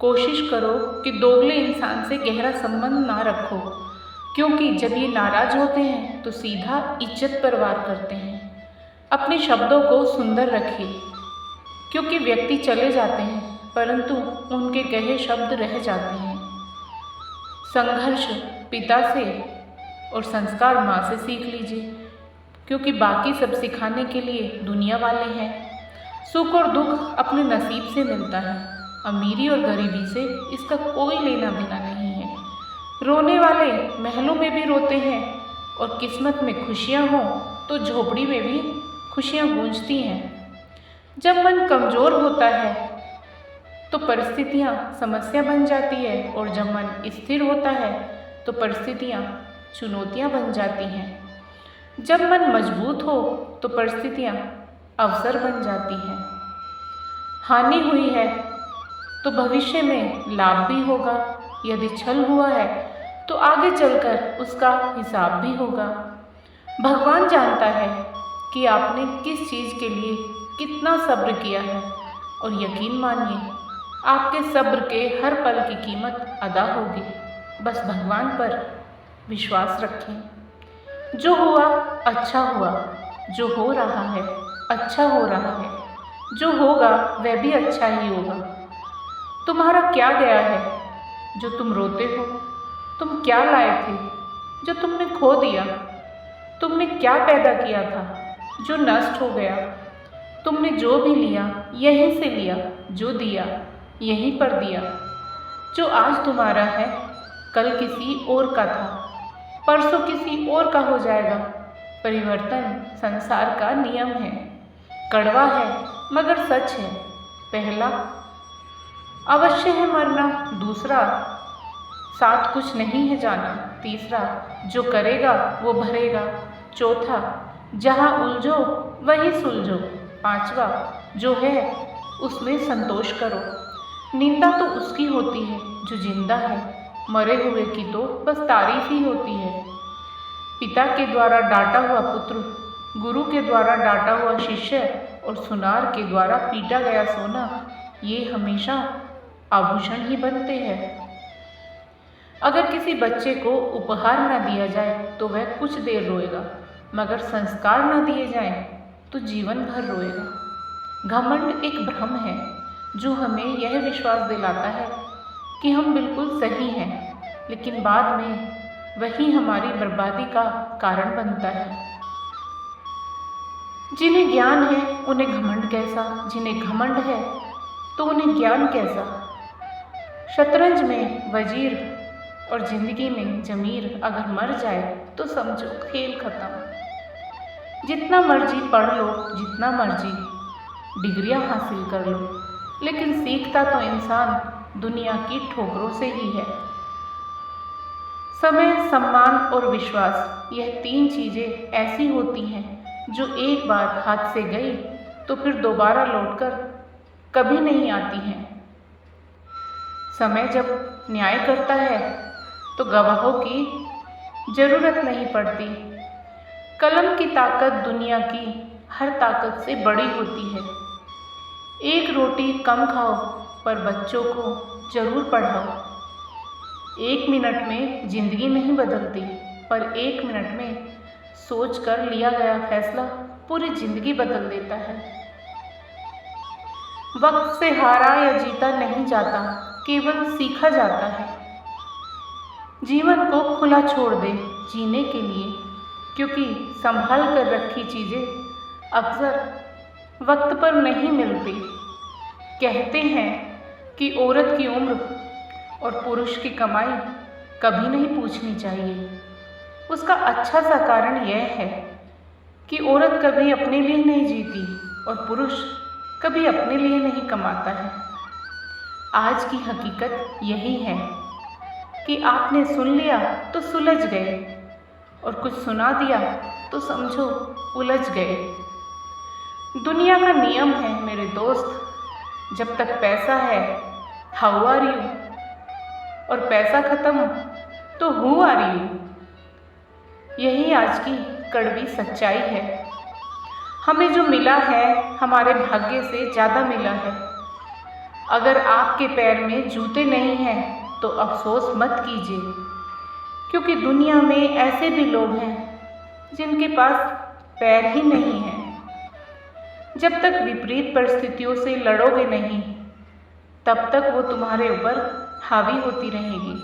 कोशिश करो कि दोगले इंसान से गहरा संबंध ना रखो, क्योंकि जब ये नाराज होते हैं तो सीधा इज्जत पर वार करते हैं। अपने शब्दों को सुंदर रखिए, क्योंकि व्यक्ति चले जाते हैं परंतु उनके कहे शब्द रह जाते हैं। संघर्ष पिता से और संस्कार माँ से सीख लीजिए, क्योंकि बाकी सब सिखाने के लिए दुनिया वाले हैं। सुख और दुख अपने नसीब से मिलता है, अमीरी और गरीबी से इसका कोई लेना देना नहीं है। रोने वाले महलों में भी रोते हैं और किस्मत में खुशियाँ हों तो झोपड़ी में भी खुशियाँ गूंजती हैं। जब मन कमज़ोर होता है तो परिस्थितियाँ समस्या बन जाती है, और जब मन स्थिर होता है तो परिस्थितियाँ चुनौतियाँ बन जाती हैं। जब मन मजबूत हो तो परिस्थितियाँ अवसर बन जाती हैं। हानि हुई है तो भविष्य में लाभ भी होगा, यदि छल हुआ है तो आगे चलकर उसका हिसाब भी होगा। भगवान जानता है कि आपने किस चीज़ के लिए कितना सब्र किया है, और यकीन मानिए आपके सब्र के हर पल की कीमत अदा होगी। बस भगवान पर विश्वास रखें। जो हुआ अच्छा हुआ, जो हो रहा है अच्छा हो रहा है, जो होगा वह भी अच्छा ही होगा। तुम्हारा क्या गया है जो तुम रोते हो? तुम क्या लाए थे जो तुमने खो दिया? तुमने क्या पैदा किया था जो नष्ट हो गया? तुमने जो भी लिया यहीं से लिया, जो दिया यहीं पर दिया। जो आज तुम्हारा है कल किसी और का था, परसों किसी और का हो जाएगा। परिवर्तन संसार का नियम है। कड़वा है मगर सच है। पहला, अवश्य है मरना। दूसरा, साथ कुछ नहीं है जाना। तीसरा, जो करेगा वो भरेगा। चौथा, जहाँ उलझो वहीं सुलझो। पांचवा, जो है उसमें संतोष करो। निंदा तो उसकी होती है जो जिंदा है, मरे हुए की तो बस तारीफ ही होती है। पिता के द्वारा डांटा हुआ पुत्र, गुरु के द्वारा डांटा हुआ शिष्य और सुनार के द्वारा पीटा गया सोना, ये हमेशा आभूषण ही बनते हैं। अगर किसी बच्चे को उपहार न दिया जाए तो वह कुछ देर रोएगा, मगर संस्कार न दिए जाएं तो जीवन भर रोएगा। घमंड एक भ्रम है जो हमें यह विश्वास दिलाता है कि हम बिल्कुल सही हैं, लेकिन बाद में वही हमारी बर्बादी का कारण बनता है। जिन्हें ज्ञान है उन्हें घमंड कैसा, जिन्हें घमंड है तो उन्हें ज्ञान कैसा। शतरंज में वजीर और जिंदगी में जमीर अगर मर जाए तो समझो खेल खत्म। जितना मर्जी पढ़ लो, जितना मर्जी डिग्रियां हासिल कर लो, लेकिन सीखता तो इंसान दुनिया की ठोकरों से ही है। समय, सम्मान और विश्वास, यह तीन चीज़ें ऐसी होती हैं जो एक बार हाथ से गई तो फिर दोबारा लौटकर कभी नहीं आती हैं। समय जब न्याय करता है तो गवाहों की ज़रूरत नहीं पड़ती। कलम की ताकत दुनिया की हर ताकत से बड़ी होती है। एक रोटी कम खाओ पर बच्चों को ज़रूर पढ़ाओ। एक मिनट में ज़िंदगी नहीं बदलती, पर एक मिनट में सोच कर लिया गया फैसला पूरी ज़िंदगी बदल देता है। वक्त से हारा या जीता नहीं जाता, केवल सीखा जाता है। जीवन को खुला छोड़ दे जीने के लिए, क्योंकि संभाल कर रखी चीज़ें अक्सर वक्त पर नहीं मिलती। कहते हैं कि औरत की उम्र और पुरुष की कमाई कभी नहीं पूछनी चाहिए। उसका अच्छा सा कारण यह है कि औरत कभी अपने लिए नहीं जीती और पुरुष कभी अपने लिए नहीं कमाता है। आज की हकीकत यही है कि आपने सुन लिया तो सुलझ गए, और कुछ सुना दिया तो समझो उलझ गए। दुनिया का नियम है मेरे दोस्त, जब तक पैसा है हाउ आर यू, और पैसा खत्म तो हु आर यू। यही आज की कड़वी सच्चाई है। हमें जो मिला है हमारे भाग्य से ज़्यादा मिला है। अगर आपके पैर में जूते नहीं हैं तो अफसोस मत कीजिए, क्योंकि दुनिया में ऐसे भी लोग हैं जिनके पास पैर ही नहीं हैं। जब तक विपरीत परिस्थितियों से लड़ोगे नहीं, तब तक वो तुम्हारे ऊपर हावी होती रहेगी।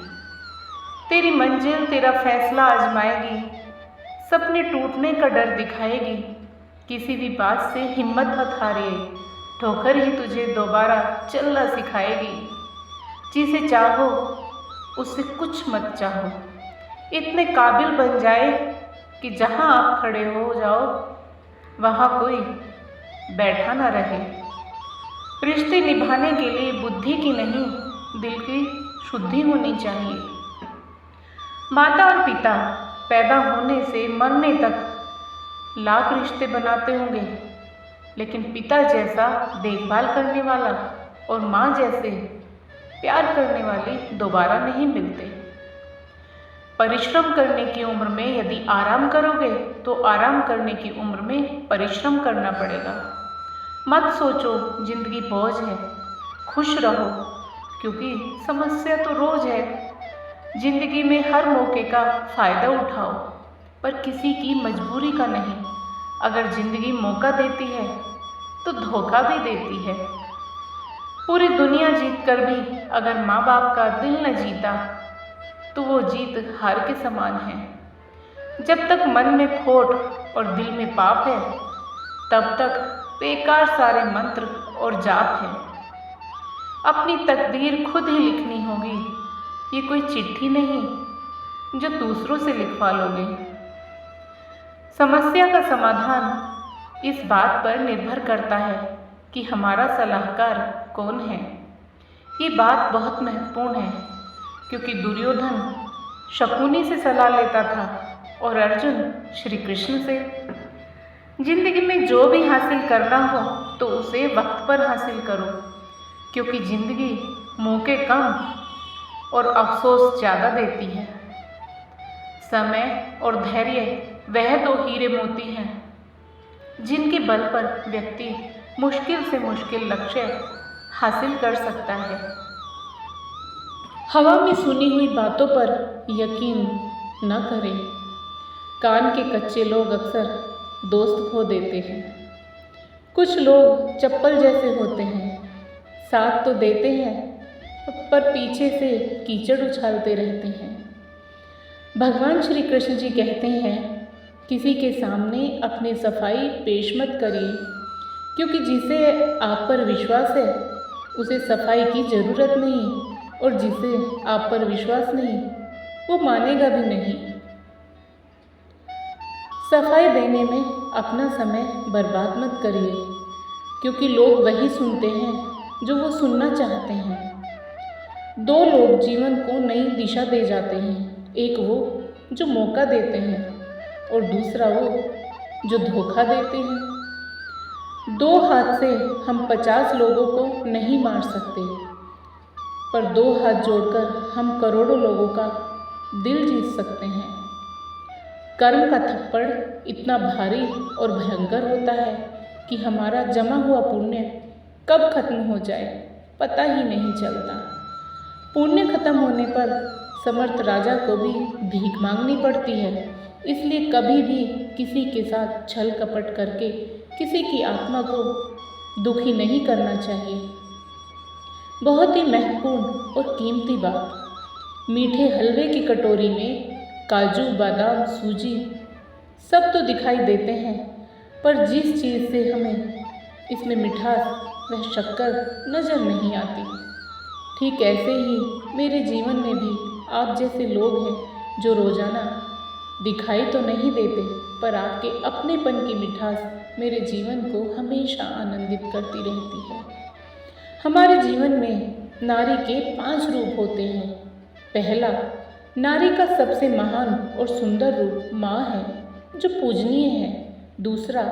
तेरी मंजिल तेरा फैसला आजमाएगी, सपने टूटने का डर दिखाएगी। किसी भी बात से हिम्मत मत हारिए, ठोकर ही तुझे दोबारा चलना सिखाएगी। जिसे चाहो उससे कुछ मत चाहो, इतने काबिल बन जाए कि जहाँ आप खड़े हो जाओ वहाँ कोई बैठा ना रहे। रिश्ते निभाने के लिए बुद्धि की नहीं, दिल की शुद्धि होनी चाहिए। माता और पिता पैदा होने से मरने तक लाख रिश्ते बनाते होंगे, लेकिन पिता जैसा देखभाल करने वाला और माँ जैसे प्यार करने वाली दोबारा नहीं मिलते। परिश्रम करने की उम्र में यदि आराम करोगे तो आराम करने की उम्र में परिश्रम करना पड़ेगा। मत सोचो जिंदगी बोझ है, खुश रहो, क्योंकि समस्या तो रोज है। जिंदगी में हर मौके का फ़ायदा उठाओ, पर किसी की मजबूरी का नहीं। अगर जिंदगी मौका देती है तो धोखा भी देती है। पूरी दुनिया जीत कर भी अगर माँ बाप का दिल न जीता तो वो जीत हार के समान है। जब तक मन में खोट और दिल में पाप है, तब तक बेकार सारे मंत्र और जाप है। अपनी तकदीर खुद ही लिखनी होगी, ये कोई चिट्ठी नहीं जो दूसरों से लिखवा लोगे। समस्या का समाधान इस बात पर निर्भर करता है कि हमारा सलाहकार कौन है। ये बात बहुत महत्वपूर्ण है, क्योंकि दुर्योधन शकुनी से सलाह लेता था और अर्जुन श्री कृष्ण से। जिंदगी में जो भी हासिल करना हो तो उसे वक्त पर हासिल करो, क्योंकि जिंदगी मौके कम और अफसोस ज़्यादा देती है। समय और धैर्य वह दो हीरे मोती हैं जिनके बल पर व्यक्ति मुश्किल से मुश्किल लक्ष्य हासिल कर सकता है। हवा में सुनी हुई बातों पर यकीन न करें। कान के कच्चे लोग अक्सर दोस्त खो देते हैं। कुछ लोग चप्पल जैसे होते हैं, साथ तो देते हैं पर पीछे से कीचड़ उछालते रहते हैं। भगवान श्री कृष्ण जी कहते हैं, किसी के सामने अपनी सफाई पेश मत करिए, क्योंकि जिसे आप पर विश्वास है उसे सफाई की ज़रूरत नहीं, और जिसे आप पर विश्वास नहीं वो मानेगा भी नहीं। सफाई देने में अपना समय बर्बाद मत करिए, क्योंकि लोग वही सुनते हैं जो वो सुनना चाहते हैं। दो लोग जीवन को नई दिशा दे जाते हैं, एक वो जो मौका देते हैं और दूसरा वो जो धोखा देते हैं। दो हाथ से हम 50 लोगों को नहीं मार सकते, पर दो हाथ जोड़कर हम करोड़ों लोगों का दिल जीत सकते हैं। कर्म का थप्पड़ इतना भारी और भयंकर होता है कि हमारा जमा हुआ पुण्य कब खत्म हो जाए पता ही नहीं चलता। पुण्य खत्म होने पर समर्थ राजा को भी भीख मांगनी पड़ती है। इसलिए कभी भी किसी के साथ छल कपट करके किसी की आत्मा को दुखी नहीं करना चाहिए। बहुत ही महत्वपूर्ण और कीमती बात, मीठे हलवे की कटोरी में काजू बादाम सूजी सब तो दिखाई देते हैं, पर जिस चीज़ से हमें इसमें मिठास वह शक्कर नज़र नहीं आती। ठीक ऐसे ही मेरे जीवन में भी आप जैसे लोग हैं जो रोज़ाना दिखाई तो नहीं देते, पर आपके अपनेपन की मिठास मेरे जीवन को हमेशा आनंदित करती रहती है। हमारे जीवन में नारी के 5 रूप होते हैं। पहला, नारी का सबसे महान और सुंदर रूप माँ है, जो पूजनीय है। दूसरा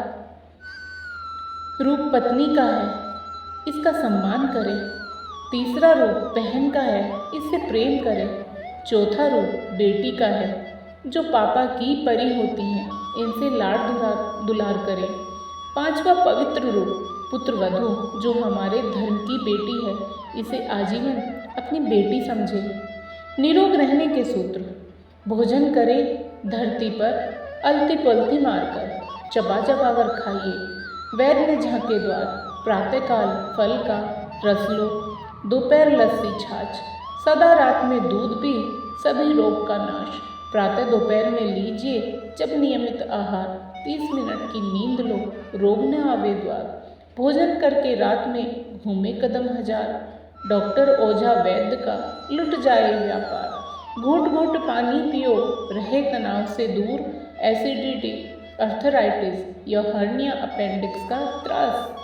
रूप पत्नी का है, इसका सम्मान करें। तीसरा रूप बहन का है, इससे प्रेम करें। चौथा रूप बेटी का है, जो पापा की परी होती हैं, इनसे लाड दुलार करें। 5वां पवित्र रूप पुत्रवधू, जो हमारे धर्म की बेटी है, इसे आजीवन अपनी बेटी समझे। निरोग रहने के सूत्र। भोजन करें धरती पर अलती पलती मारकर, चबा चबा कर खाइए। वैद्य ने झांके द्वार। प्रातःकाल फल का रस लो, दोपहर लस्सी छाछ, सदा रात में दूध पी, सभी रोग का नाश। प्रातः दोपहर में लीजिए जब नियमित आहार, 30 मिनट की नींद लो, रोग न आवे द्वार। भोजन करके रात में घूमे कदम हजार, डॉक्टर ओझा वैद्य का लुट जाए व्यापार। घूंट घूंट पानी पियो, रहे तनाव से दूर, एसिडिटी, अर्थराइटिस या हर्निया अपेंडिक्स का त्रास।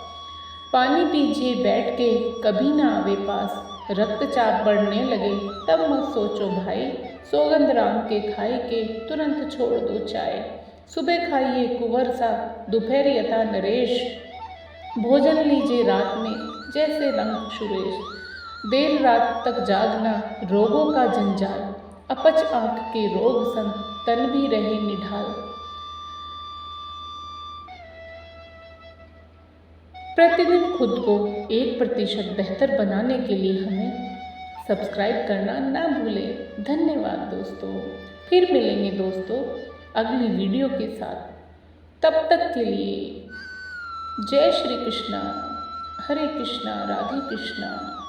पानी पीजिए बैठ के, कभी ना आवे पास, रक्तचाप बढ़ने लगे तब मत सोचो भाई। सौगंध राम के खाए के तुरंत छोड़ दो चाय। सुबह खाइए कुंवर सा, दोपहर यथा नरेश, भोजन लीजिए रात में जैसे रंग सुरेश। देर रात तक जागना रोगों का जंजाल, अपच आँख के रोग संग तन भी रहे निढाल। प्रतिदिन खुद को 1% बेहतर बनाने के लिए हमें सब्सक्राइब करना ना भूलें। धन्यवाद दोस्तों। फिर मिलेंगे दोस्तों अगली वीडियो के साथ। तब तक के लिए जय श्री कृष्णा, हरे कृष्णा, राधे कृष्णा।